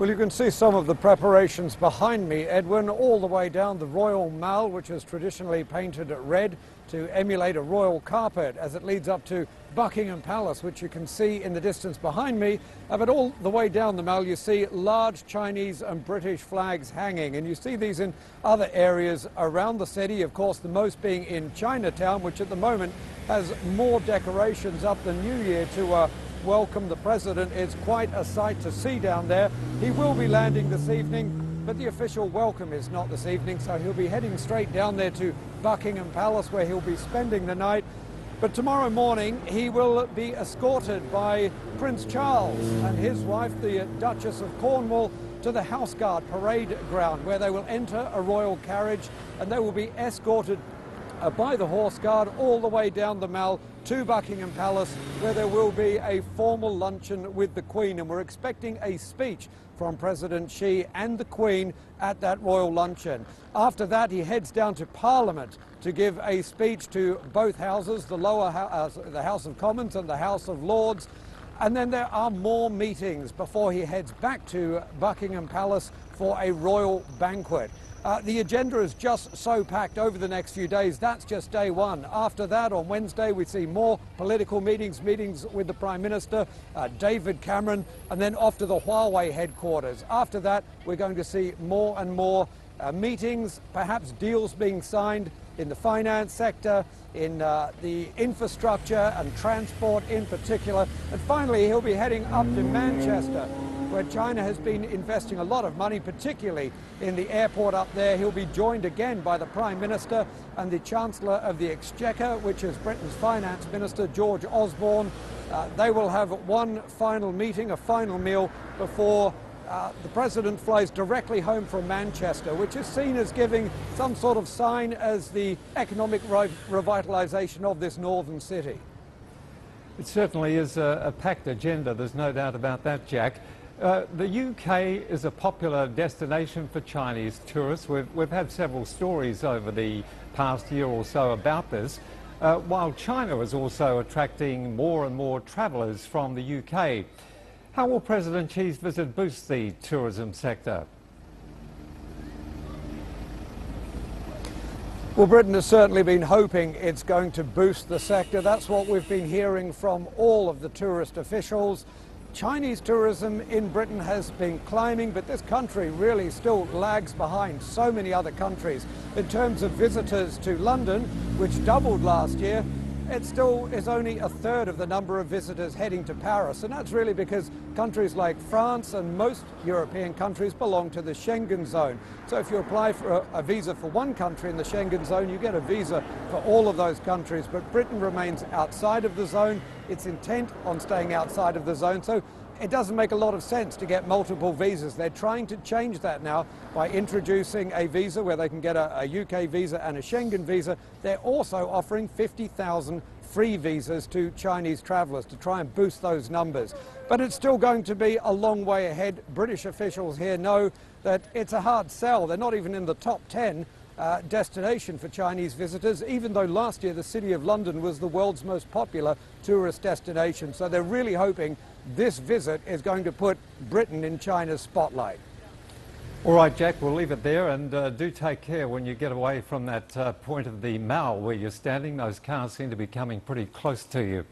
Well, you can see some of the preparations behind me, Edwin, all the way down the Royal Mall, which is traditionally painted red to emulate a royal carpet as it leads up to Buckingham Palace, which you can see in the distance behind me. But all the way down the Mall, you see large Chinese and British flags hanging, and you see these in other areas around the city, of course, the most being in Chinatown, which at the moment has more decorations up than New Year to welcome the president. It's quite a sight to see down there. He will be landing this evening, but the official welcome is not this evening, so he'll be heading straight down there to Buckingham Palace, where he'll be spending the night. But tomorrow morning he will be escorted by Prince Charles and his wife, the Duchess of Cornwall, to the House Guard parade ground, where they will enter a royal carriage and they will be escorted by the Horse Guard all the way down the Mall to Buckingham Palace, where there will be a formal luncheon with the Queen, and we're expecting a speech from President Xi and the Queen at that royal luncheon. After that, he heads down to Parliament to give a speech to both houses, the the House of Commons and the House of Lords. And then there are more meetings before he heads back to Buckingham Palace for a royal banquet. The agenda is just so packed over the next few days. That's just day one. After that, on Wednesday, we see more political meetings with the Prime Minister, David Cameron, and then off to the Huawei headquarters. After that, we're going to see more and more meetings, perhaps deals being signed in the finance sector, in the infrastructure and transport in particular. And finally, he'll be heading up to Manchester, where China has been investing a lot of money, particularly in the airport up there. He'll be joined again by the Prime Minister and the Chancellor of the Exchequer, which is Britain's Finance Minister, George Osborne. They will have one final meeting, a final meal, before the President flies directly home from Manchester, which is seen as giving some sort of sign as the economic revitalisation of this northern city. It certainly is a packed agenda, there's no doubt about that, Jack. The UK is a popular destination for Chinese tourists. We've had several stories over the past year or so about this, while China is also attracting more and more travellers from the UK. How will President Xi's visit boost the tourism sector? Well, Britain has certainly been hoping it's going to boost the sector. That's what we've been hearing from all of the tourist officials. Chinese tourism in Britain has been climbing, but this country really still lags behind so many other countries. In terms of visitors to London, which doubled last year, it still is only a third of the number of visitors heading to Paris. And that's really because countries like France and most European countries belong to the Schengen zone. So if you apply for a visa for one country in the Schengen zone, you get a visa for all of those countries. But Britain remains outside of the zone. It's intent on staying outside of the zone. So it doesn't make a lot of sense to get multiple visas. They're trying to change that now by introducing a visa where they can get a UK visa and a Schengen visa. They're also offering 50,000 free visas to Chinese travellers to try and boost those numbers. But it's still going to be a long way ahead. British officials here know that it's a hard sell. They're not even in the top 10 destination for Chinese visitors, even though last year the City of London was the world's most popular tourist destination. So they're really hoping this visit is going to put Britain in China's spotlight. All right, Jack, we'll leave it there, and do take care when you get away from that point of the Mall where you're standing. Those cars seem to be coming pretty close to you.